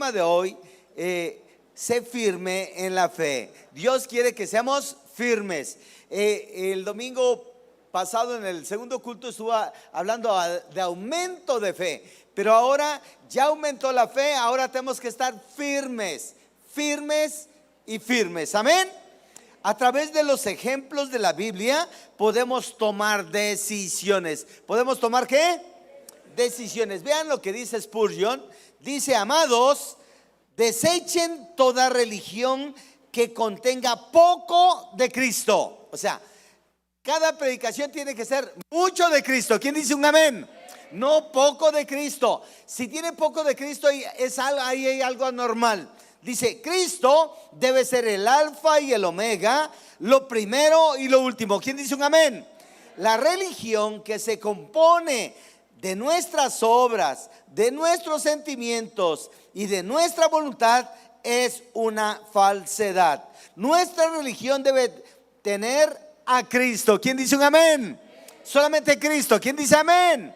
tema de hoy, sé firme en la fe. Dios quiere que seamos firmes. El domingo pasado en el segundo culto estuvo hablando de aumento de fe, pero ahora ya aumentó la fe, ahora tenemos que estar firmes, firmes y firmes. Amén. A través de los ejemplos de la Biblia podemos tomar decisiones. ¿Podemos tomar qué? Decisiones. Vean lo que dice Spurgeon. Dice: amados, desechen toda religión que contenga poco de Cristo. O sea, cada predicación tiene que ser mucho de Cristo. ¿Quién dice un amén? No poco de Cristo. Si tiene poco de Cristo, ahí hay algo anormal. Dice: Cristo debe ser el alfa y el omega, lo primero y lo último. ¿Quién dice un amén? La religión que se compone de nuestras obras, de nuestros sentimientos y de nuestra voluntad es una falsedad. Nuestra religión debe tener a Cristo. ¿Quién dice un amén? Solamente Cristo. ¿Quién dice amén?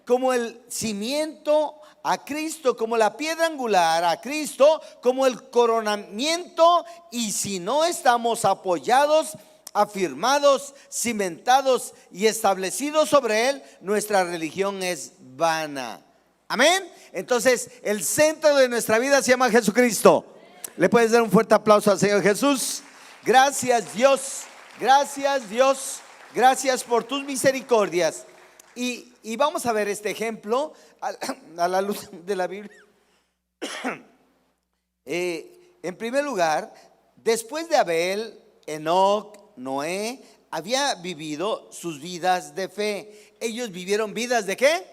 Como el cimiento, a Cristo, como la piedra angular, a Cristo como el coronamiento. Y si no estamos apoyados, afirmados, cimentados y establecidos sobre él, nuestra religión es vana. Amén. Entonces el centro de nuestra vida se llama Jesucristo. ¿Le puedes dar un fuerte aplauso al Señor Jesús? Gracias Dios, gracias Dios, gracias por tus misericordias. Y vamos a ver este ejemplo a la luz de la Biblia. En primer lugar, después de Abel, Enoc, Noé había vivido sus vidas de fe. Ellos vivieron vidas ¿de qué?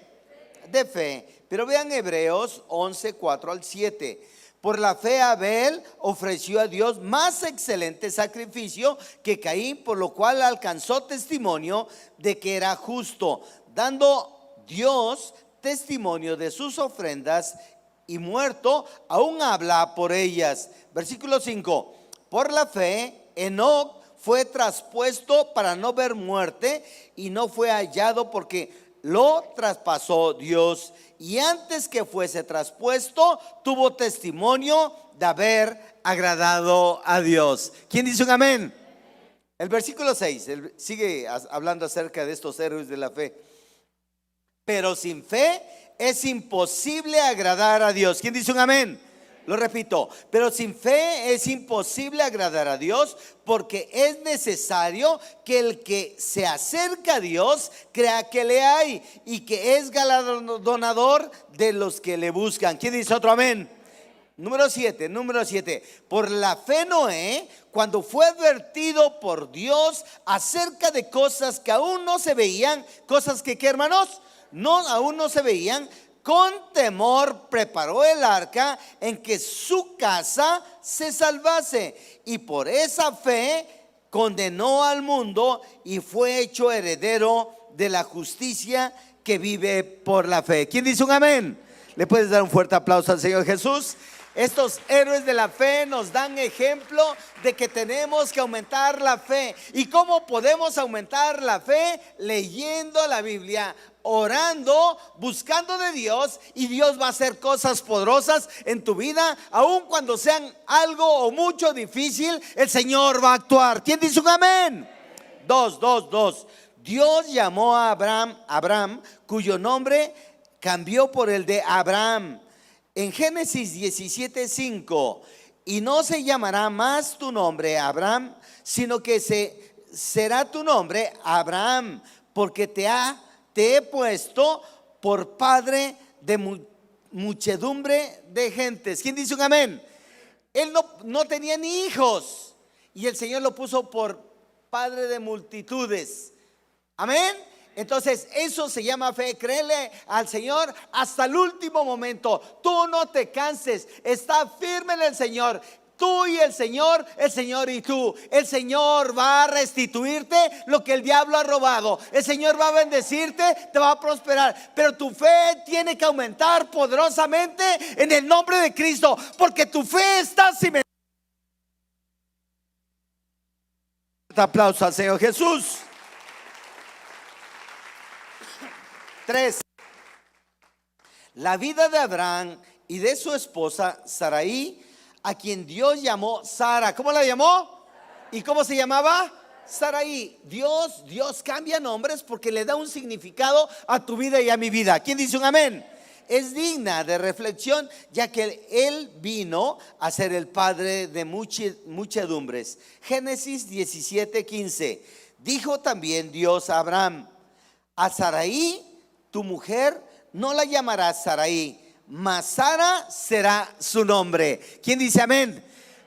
De fe. Pero vean Hebreos 11, 4 al 7. Por la fe Abel ofreció a Dios más excelente sacrificio que Caín, por lo cual alcanzó testimonio de que era justo, dando Dios testimonio de sus ofrendas, y muerto aún habla por ellas. Versículo 5. Por la fe Enoc fue traspuesto para no ver muerte, y no fue hallado porque lo traspasó Dios, y antes que fuese traspuesto tuvo testimonio de haber agradado a Dios. ¿Quién dice un amén? El versículo 6 sigue hablando acerca de estos héroes de la fe. Pero sin fe es imposible agradar a Dios. ¿Quién dice un amén? Lo repito, pero sin fe es imposible agradar a Dios, porque es necesario que el que se acerca a Dios crea que le hay y que es galardonador de los que le buscan. ¿Quién dice otro amén? Número 7. Por la fe Noé, cuando fue advertido por Dios acerca de cosas que aún no se veían, cosas que ¿qué, hermanos? Aún no se veían, con temor preparó el arca en que su casa se salvase, y por esa fe condenó al mundo y fue hecho heredero de la justicia que vive por la fe. ¿Quién dice un amén? ¿Le puedes dar un fuerte aplauso al Señor Jesús? Estos héroes de la fe nos dan ejemplo de que tenemos que aumentar la fe. ¿Y cómo podemos aumentar la fe? Leyendo la Biblia, orando, buscando de Dios, y Dios va a hacer cosas poderosas en tu vida. Aun cuando sean algo o mucho difícil, el Señor va a actuar. ¿Quién dice un amén? 2. Dios llamó a Abraham, cuyo nombre cambió por el de Abraham. En Génesis 17:5, y no se llamará más tu nombre Abraham, sino que será tu nombre Abraham, porque te he puesto por padre de muchedumbre de gentes. ¿Quién dice un amén? Él no tenía ni hijos, y el Señor lo puso por padre de multitudes. Amén. Entonces eso se llama fe. Créele al Señor hasta el último momento. Tú no te canses, está firme en el Señor. Tú y el Señor y tú. El Señor va a restituirte lo que el diablo ha robado. El Señor va a bendecirte, te va a prosperar. Pero tu fe tiene que aumentar poderosamente en el nombre de Cristo, porque tu fe está cimentada. Un aplauso al Señor Jesús. 3. La vida de Abraham y de su esposa Sarai, a quien Dios llamó Sara. ¿Cómo la llamó? ¿Y cómo se llamaba? Sarai. Dios cambia nombres porque le da un significado a tu vida y a mi vida. ¿Quién dice un amén? Es digna de reflexión, ya que Él vino a ser el padre de muchedumbres. Génesis 17:15. Dijo también Dios a Abraham: a Sarai, tu mujer, no la llamarás Sarai, mas Sara será su nombre. ¿Quién dice amén?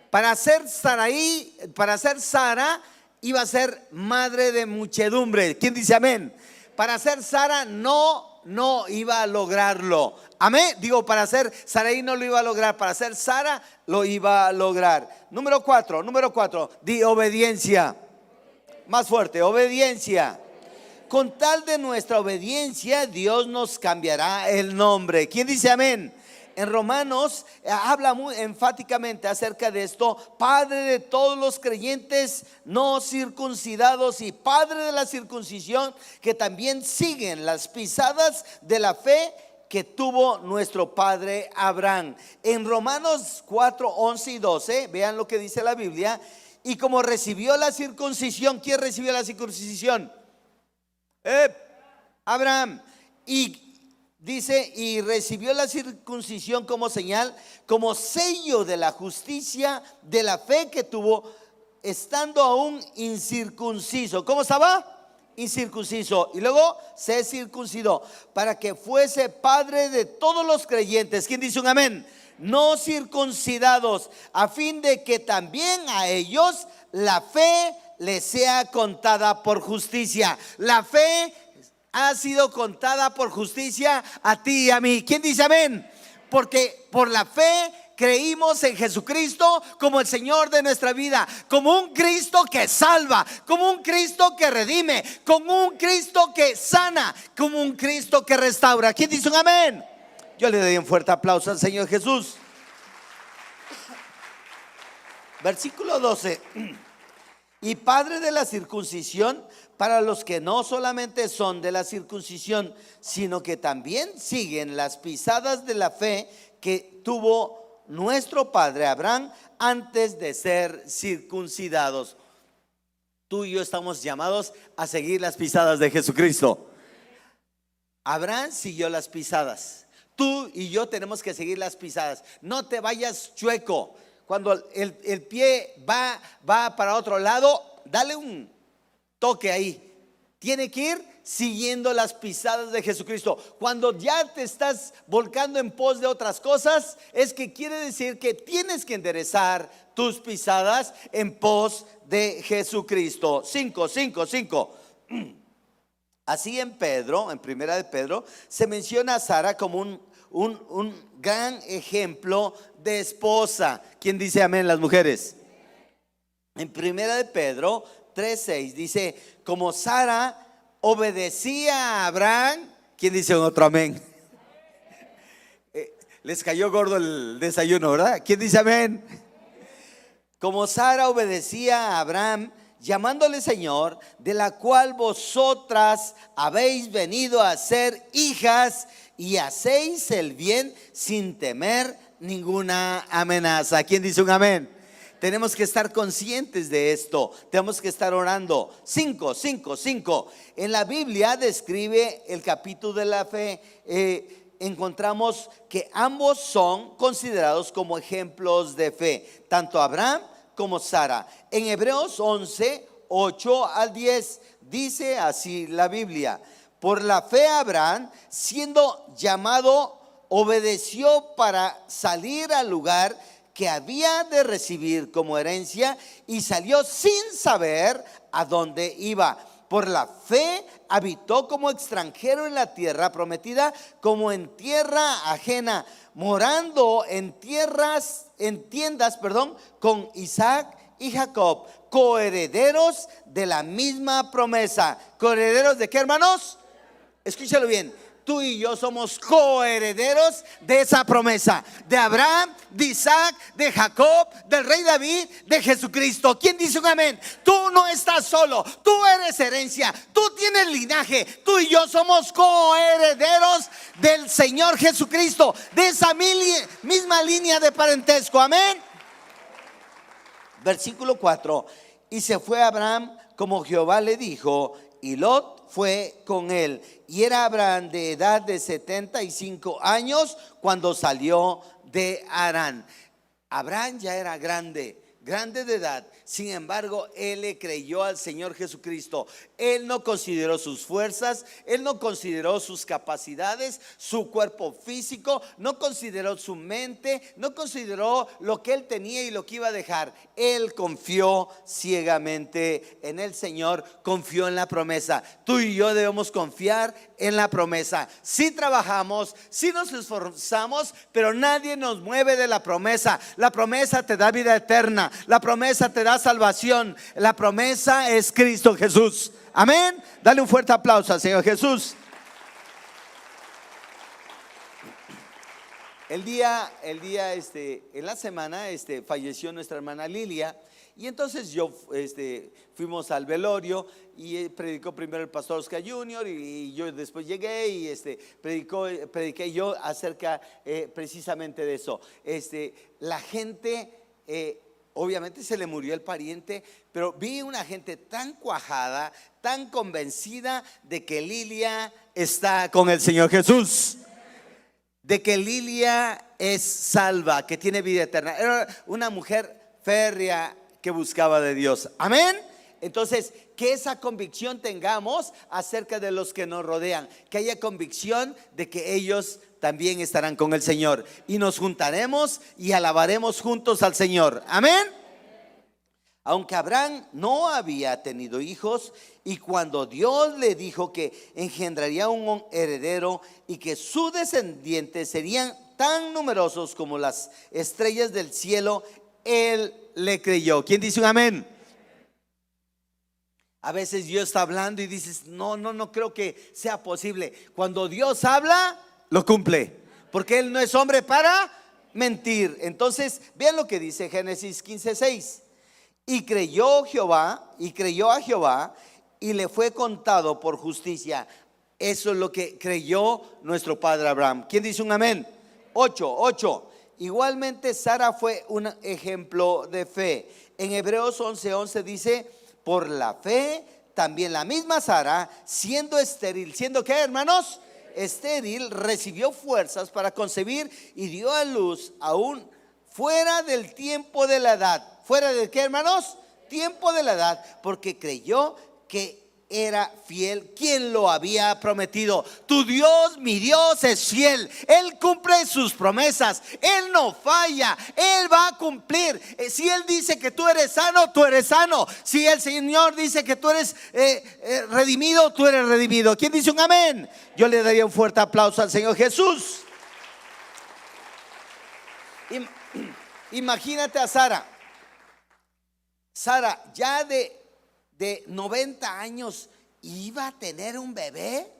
Para ser Sarai, para ser Sara, iba a ser madre de muchedumbre. ¿Quién dice amén? Para ser Sara no iba a lograrlo. Amén. Digo, para ser Sarai no lo iba a lograr, para ser Sara lo iba a lograr. Número 4, di obediencia. Más fuerte, obediencia. Con tal de nuestra obediencia, Dios nos cambiará el nombre. ¿Quién dice amén? En Romanos habla muy enfáticamente acerca de esto: Padre de todos los creyentes no circuncidados y Padre de la circuncisión, que también siguen las pisadas de la fe que tuvo nuestro padre Abraham. En Romanos 4, 11 y 12, vean lo que dice la Biblia. Y como recibió la circuncisión, ¿quién recibió la circuncisión? Abraham. Y dice, y recibió la circuncisión como señal, como sello de la justicia de la fe que tuvo, estando aún incircunciso. ¿Cómo estaba? Incircunciso. Y luego se circuncidó para que fuese padre de todos los creyentes. ¿Quién dice un amén? No circuncidados, a fin de que también a ellos la fe les sea contada por justicia. La fe ha sido contada por justicia a ti y a mí. ¿Quién dice amén? Porque por la fe creímos en Jesucristo como el Señor de nuestra vida, como un Cristo que salva, como un Cristo que redime, como un Cristo que sana, como un Cristo que restaura. ¿Quién dice un amén? Yo le doy un fuerte aplauso al Señor Jesús. Versículo 12. Y padre de la circuncisión para los que no solamente son de la circuncisión, sino que también siguen las pisadas de la fe que tuvo nuestro padre Abraham antes de ser circuncidados. Tú y yo estamos llamados a seguir las pisadas de Jesucristo. Abraham siguió las pisadas. Tú y yo tenemos que seguir las pisadas. No te vayas chueco. Cuando el pie va para otro lado, dale un toque ahí. Tiene que ir siguiendo las pisadas de Jesucristo. Cuando ya te estás volcando en pos de otras cosas, es que quiere decir que tienes que enderezar tus pisadas en pos de Jesucristo. 5. Así en primera de Pedro, se menciona a Sara como un gran ejemplo de esposa. ¿Quién dice amén? Las mujeres. En primera de Pedro 3:6 dice: como Sara obedecía a Abraham. ¿Quién dice otro amén? Les cayó gordo el desayuno, ¿verdad? ¿Quién dice amén? Como Sara obedecía a Abraham, llamándole Señor, de la cual vosotras habéis venido a ser hijas y hacéis el bien sin temer ninguna amenaza. ¿Quién dice un amén? Tenemos que estar conscientes de esto. Tenemos que estar orando. 5. En la Biblia describe el capítulo de la fe. Encontramos que ambos son considerados como ejemplos de fe, tanto Abraham como Sara. En Hebreos 11, 8 al 10 dice así la Biblia: por la fe Abraham, siendo llamado, obedeció para salir al lugar que había de recibir como herencia, y salió sin saber a dónde iba. Por la fe habitó como extranjero en la tierra prometida, como en tierra ajena, morando en tiendas, con Isaac y Jacob, coherederos de la misma promesa. ¿Coherederos de qué, hermanos? Escúchalo bien. tú y yo somos coherederos de esa promesa, de Abraham, de Isaac, de Jacob, del rey David, de Jesucristo. ¿Quién dice un amén? Tú no estás solo, tú eres herencia, tú tienes linaje, tú y yo somos coherederos del Señor Jesucristo, de esa misma línea de parentesco. Amén. Versículo 4: y se fue Abraham como Jehová le dijo, y Lot fue con él. Y era Abraham de edad de 75 años cuando salió de Harán. Abraham ya era grande de edad. Sin embargo, él le creyó al Señor Jesucristo. Él no consideró sus fuerzas, él no consideró sus capacidades, su cuerpo físico, no consideró su mente, no consideró lo que él tenía y lo que iba a dejar. Él confió ciegamente en el Señor, confió en la promesa. Tú y yo debemos confiar en la promesa. Si trabajamos, si nos esforzamos, pero nadie nos mueve de la promesa. La promesa te da vida eterna, la promesa te da salvación, la promesa es Cristo Jesús. Amén. Dale un fuerte aplauso al Señor Jesús. En la semana falleció nuestra hermana Lilia. Y entonces fuimos al velorio y predicó primero el pastor Oscar Jr. y yo después llegué y prediqué yo acerca precisamente de eso. La gente, obviamente se le murió el pariente, pero vi una gente tan cuajada, tan convencida de que Lilia está con el Señor Jesús, de que Lilia es salva, que tiene vida eterna. Era una mujer férrea que buscaba de Dios. Amén. Entonces, que esa convicción tengamos acerca de los que nos rodean, que haya convicción de que ellos también estarán con el Señor y nos juntaremos y alabaremos juntos al Señor. Amén. Aunque Abraham no había tenido hijos, y cuando Dios le dijo que engendraría un heredero y que sus descendientes serían tan numerosos como las estrellas del cielo, él le creyó. ¿Quién dice un amén? A veces Dios está hablando y dices, no creo que sea posible. Cuando Dios habla, lo cumple, porque Él no es hombre para mentir. Entonces, vean lo que dice Génesis 15:6. Y creyó a Jehová y le fue contado por justicia. Eso es lo que creyó nuestro padre Abraham. ¿Quién dice un amén? 8. Igualmente Sara fue un ejemplo de fe. En Hebreos 11:11 dice, por la fe también la misma Sara, siendo estéril, ¿siendo qué, hermanos? Estéril, recibió fuerzas para concebir y dio a luz aún fuera del tiempo de la edad. ¿Fuera de qué, hermanos? Tiempo de la edad, porque creyó que era fiel quien lo había prometido. Tu Dios, mi Dios, es fiel. Él cumple sus promesas. Él no falla. Él va a cumplir. Si Él dice que tú eres sano, tú eres sano. Si el Señor dice que tú eres redimido, tú eres redimido. ¿Quién dice un amén? Yo le daría un fuerte aplauso al Señor Jesús. Imagínate a Sara. Sara, ya de 90 años, iba a tener un bebé.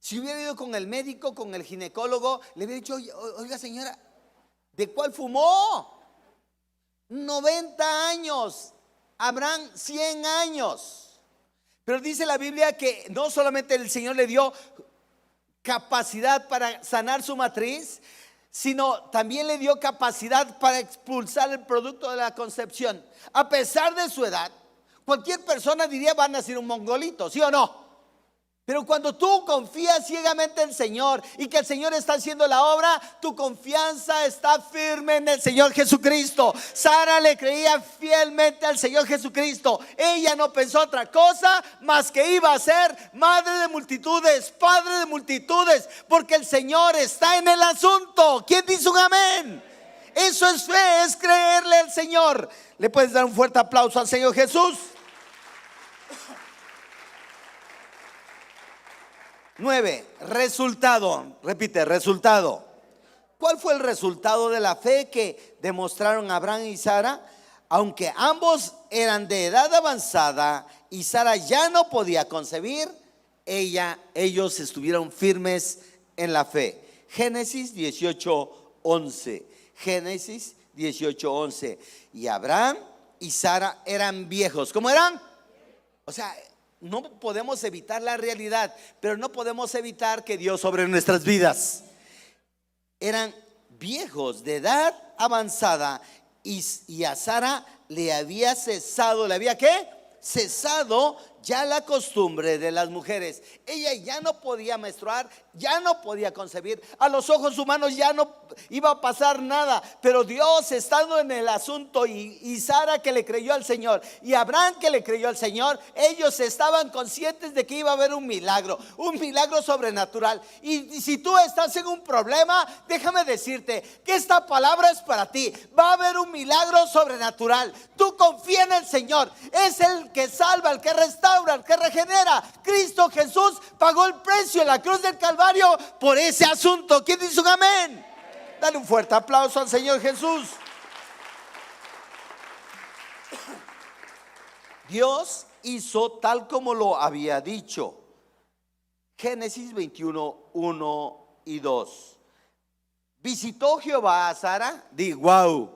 Si hubiera ido con el médico, con el ginecólogo, le hubiera dicho, oiga señora, ¿de cuál fumó? 90 años, Abraham 100 años. Pero dice la Biblia que no solamente el Señor le dio capacidad para sanar su matriz, sino también le dio capacidad para expulsar el producto de la concepción. A pesar de su edad, cualquier persona diría, va a nacer un mongolito, ¿sí o no? Pero cuando tú confías ciegamente en el Señor y que el Señor está haciendo la obra, tu confianza está firme en el Señor Jesucristo. Sara le creía fielmente al Señor Jesucristo. Ella no pensó otra cosa más que iba a ser madre de multitudes, padre de multitudes, porque el Señor está en el asunto. ¿Quién dice un amén? Eso es fe, es creerle al Señor. ¿Le puedes dar un fuerte aplauso al Señor Jesús? 9, resultado. Repite, resultado. ¿Cuál fue el resultado de la fe que demostraron Abraham y Sara? aunque ambos eran de edad avanzada y Sara ya no podía concebir, ellos estuvieron firmes en la fe. Génesis 18:11. Génesis 18:11. Y Abraham y Sara eran viejos. ¿Cómo eran? O sea, no podemos evitar la realidad, pero no podemos evitar que Dios obre en nuestras vidas. Eran viejos de edad avanzada y a Sara le había cesado, ¿le había qué? Cesado ya la costumbre de las mujeres. Ella ya no podía menstruar, ya no podía concebir. A los ojos humanos ya no iba a pasar nada. Pero Dios, estando en el asunto, y Sara, que le creyó al Señor, y Abraham, que le creyó al Señor, ellos estaban conscientes de que iba a haber un milagro sobrenatural. Y si tú estás en un problema, déjame decirte que esta palabra es para ti. Va a haber un milagro sobrenatural. Tú confía en el Señor. Es el que salva, el que restaura, el que regenera. Cristo Jesús pagó el precio en la cruz del Calvario por ese asunto. ¿Quién dice un amén? Dale un fuerte aplauso al Señor Jesús. Dios hizo tal como lo había dicho. Génesis 21:1 y 2. Visitó Jehová a Sara, wow,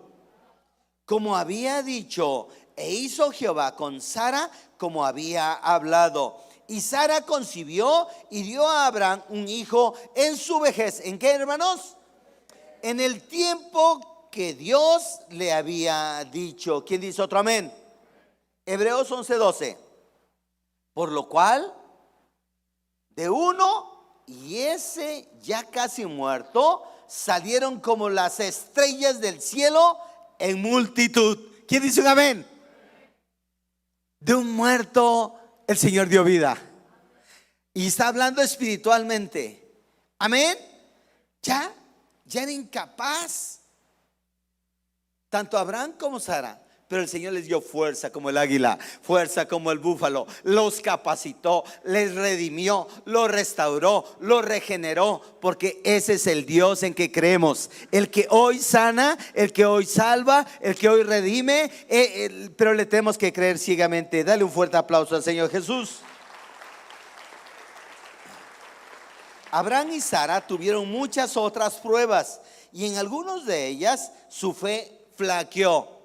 como había dicho, e hizo Jehová con Sara como había hablado. Y Sara concibió y dio a Abraham un hijo en su vejez. ¿En qué, hermanos? En el tiempo que Dios le había dicho. ¿Quién dice otro amén? Hebreos 11:12. Por lo cual, de uno, y ese ya casi muerto, salieron como las estrellas del cielo en multitud. ¿Quién dice un amén? De un muerto el Señor dio vida. Y está hablando espiritualmente. Amén. Ya era incapaz tanto Abraham como Sara, pero el Señor les dio fuerza como el águila, fuerza como el búfalo. Los capacitó, les redimió, los restauró, los regeneró, porque ese es el Dios en que creemos. El que hoy sana, el que hoy salva, el que hoy redime, pero le tenemos que creer ciegamente. Dale un fuerte aplauso al Señor Jesús. Abraham y Sara tuvieron muchas otras pruebas, y en algunas de ellas su fe flaqueó.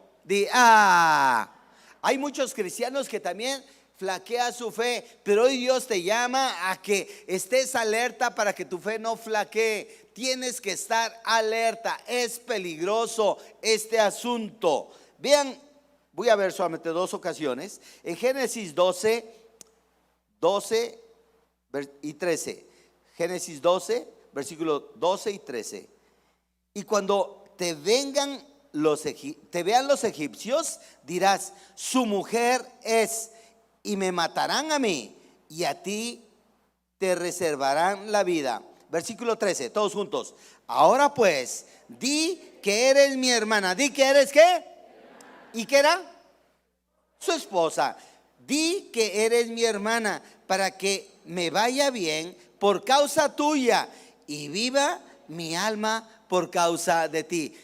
Hay muchos cristianos que también flaquea su fe, pero hoy Dios te llama a que estés alerta para que tu fe no flaquee. Tienes que estar alerta, es peligroso este asunto. Vean, voy a ver solamente dos ocasiones. En Génesis 12 y 13. Génesis 12, versículos 12 y 13. Y cuando te vean los egipcios, dirás: su mujer es, y me matarán a mí, y a ti te reservarán la vida. Versículo 13, todos juntos. Ahora pues, di que eres mi hermana. Di que eres ¿qué? ¿Y qué era? Su esposa. Di que eres mi hermana, para que me vaya bien por causa tuya, y viva mi alma por causa de ti.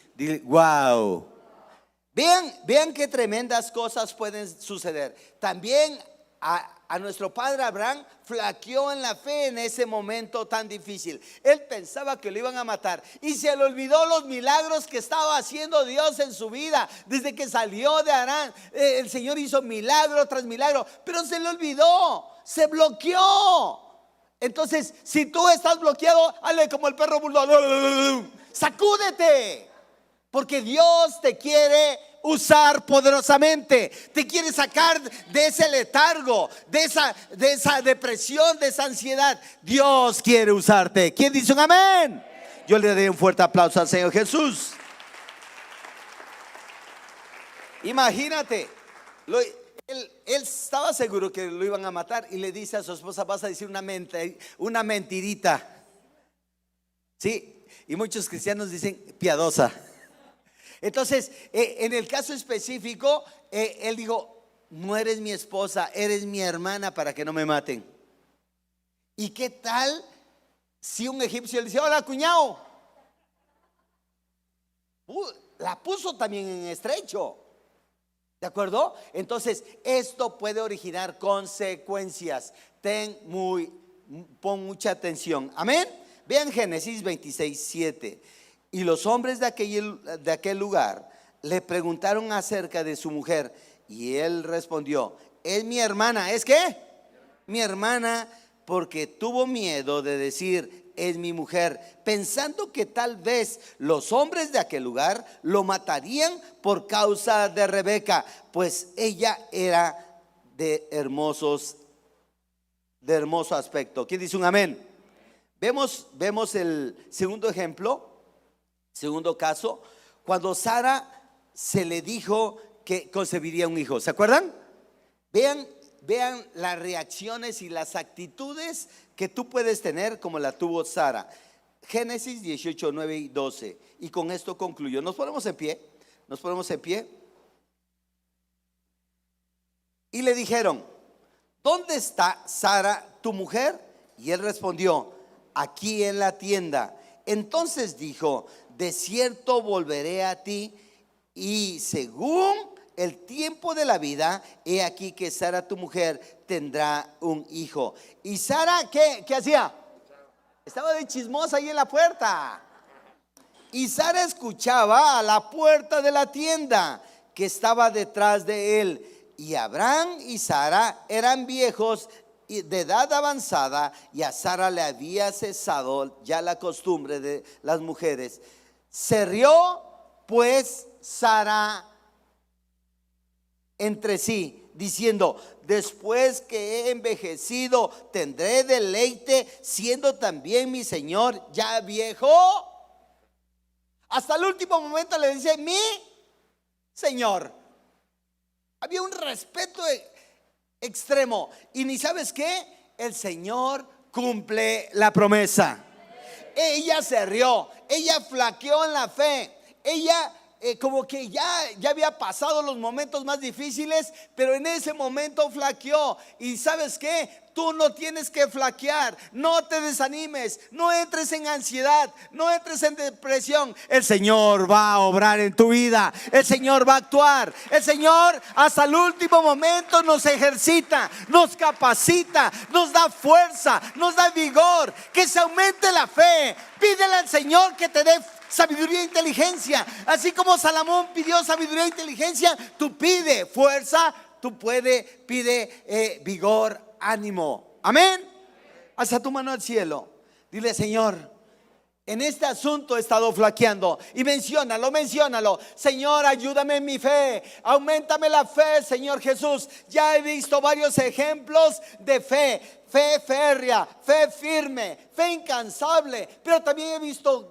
Wow. Vean qué tremendas cosas pueden suceder. También a nuestro padre Abraham flaqueó en la fe en ese momento tan difícil. Él pensaba que lo iban a matar y se le olvidó los milagros que estaba haciendo Dios en su vida. Desde que salió de Harán, el Señor hizo milagro tras milagro, pero se le olvidó, se bloqueó. Entonces, si tú estás bloqueado, hazle como el perro bulldog, sacúdete, porque Dios te quiere usar poderosamente. Te quiere sacar de ese letargo, de esa depresión, de esa ansiedad. Dios quiere usarte. ¿Quién dice un amén? Yo le doy un fuerte aplauso al Señor Jesús. Imagínate, él estaba seguro que lo iban a matar y le dice a su esposa: vas a decir una mentirita. Sí, y muchos cristianos dicen piadosa. Entonces, en el caso específico, él dijo: no eres mi esposa, eres mi hermana, para que no me maten. ¿Y qué tal si un egipcio le dice: hola, cuñado? La puso también en estrecho. ¿De acuerdo? Entonces, esto puede originar consecuencias. Pon mucha atención. Amén. Vean Génesis 26:7. Y los hombres de aquel lugar le preguntaron acerca de su mujer, y él respondió: es mi hermana. ¿Es qué? Mi hermana, porque tuvo miedo de decir: es mi mujer, pensando que tal vez los hombres de aquel lugar lo matarían por causa de Rebeca, pues ella era de hermoso aspecto. ¿Quién dice un amén? Vemos el segundo ejemplo, segundo caso, cuando Sara se le dijo que concebiría un hijo. ¿Se acuerdan? Vean las reacciones y las actitudes que tú puedes tener como la tuvo Sara. Génesis 18, 9 y 12. Y con esto concluyo. Nos ponemos en pie. Nos ponemos en pie. Y le dijeron: ¿dónde está Sara, tu mujer? Y él respondió: aquí en la tienda. Entonces dijo: de cierto volveré a ti, y según el tiempo de la vida, he aquí que Sara, tu mujer, tendrá un hijo. Y Sara, ¿qué hacía? Estaba de chismosa ahí en la puerta. Y Sara escuchaba a la puerta de la tienda que estaba detrás de él. Y Abraham y Sara eran viejos de edad avanzada, y a Sara le había cesado ya la costumbre de las mujeres. Se rió pues Sara entre sí, diciendo: después que he envejecido, tendré deleite, siendo también mi señor ya viejo. Hasta el último momento le dice: mi señor. Había un respeto extremo. Y ni sabes qué, el Señor cumple la promesa. Ella se rió, ella flaqueó en la fe, ella como que ya había pasado los momentos más difíciles, pero en ese momento flaqueó. Y ¿sabes qué? Tú no tienes que flaquear, no te desanimes, no entres en ansiedad, no entres en depresión. El Señor va a obrar en tu vida, el Señor va a actuar. El Señor hasta el último momento nos ejercita, nos capacita, nos da fuerza, nos da vigor. Que se aumente la fe. Pídele al Señor que te dé sabiduría e inteligencia. Así como Salomón pidió sabiduría e inteligencia, tú pide fuerza, pide vigor, ánimo. Amén. Alza tu mano al cielo. Dile: Señor, en este asunto he estado flaqueando. Y menciónalo. Señor, ayúdame en mi fe. Auméntame la fe, Señor Jesús. Ya he visto varios ejemplos de fe. Fe férrea, fe firme, fe incansable, pero también he visto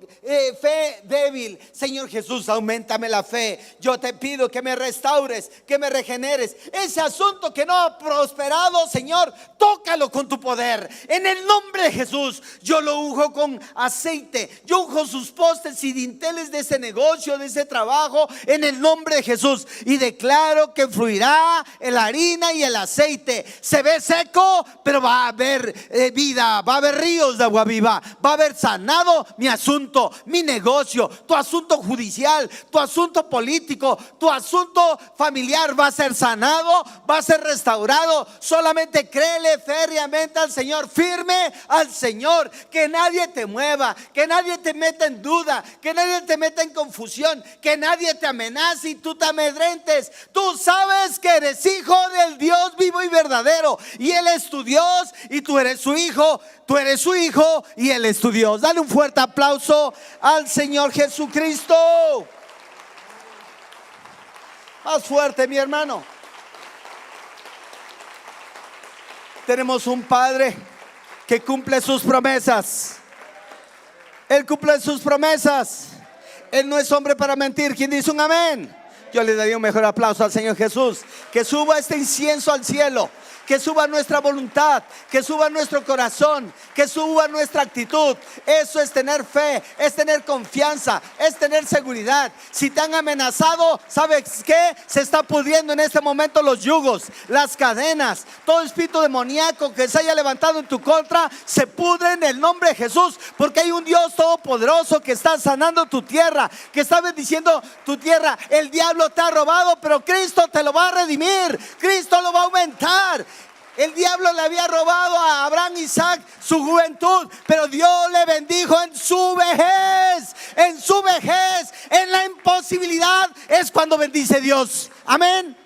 fe débil. Señor Jesús, auméntame la fe. Yo te pido que me restaures, que me regeneres. Ese asunto que no ha prosperado, Señor, tócalo con tu poder. En el nombre de Jesús, yo lo unjo con aceite. Yo unjo sus postes y dinteles de ese negocio, de ese trabajo, en el nombre de Jesús. Y declaro que fluirá la harina y el aceite. Se ve seco, pero va a haber vida, va a haber ríos de agua viva, va a haber sanado mi asunto, mi negocio, tu asunto judicial, tu asunto político, tu asunto familiar va a ser sanado, va a ser restaurado. Solamente créele férreamente al Señor, firme al Señor, que nadie te mueva, que nadie te meta en duda, que nadie te meta en confusión, que nadie te amenace y tú te amedrentes. Tú sabes que eres hijo del Dios vivo y verdadero, y Él es tu Dios y tú eres su hijo, y Él es tu Dios. Dale un fuerte aplauso al Señor Jesucristo. Más fuerte, mi hermano. Tenemos un Padre que cumple sus promesas. Él cumple sus promesas. Él no es hombre para mentir. ¿Quién dice un amén? Yo le daría un mejor aplauso al Señor Jesús. Que suba este incienso al cielo. que suba nuestra voluntad, que suba nuestro corazón, que suba nuestra actitud. Eso es tener fe, es tener confianza, es tener seguridad. Si te han amenazado, ¿sabes qué? Se está pudriendo en este momento los yugos, las cadenas, todo espíritu demoníaco que se haya levantado en tu contra, se pudre en el nombre de Jesús, porque hay un Dios todopoderoso que está sanando tu tierra, que está bendiciendo tu tierra. El diablo te ha robado, pero Cristo te lo va a redimir, Cristo lo va a aumentar. El diablo le había robado a Abraham, Isaac, su juventud, pero Dios le bendijo en su vejez. En su vejez, en la imposibilidad, es cuando bendice Dios. Amén.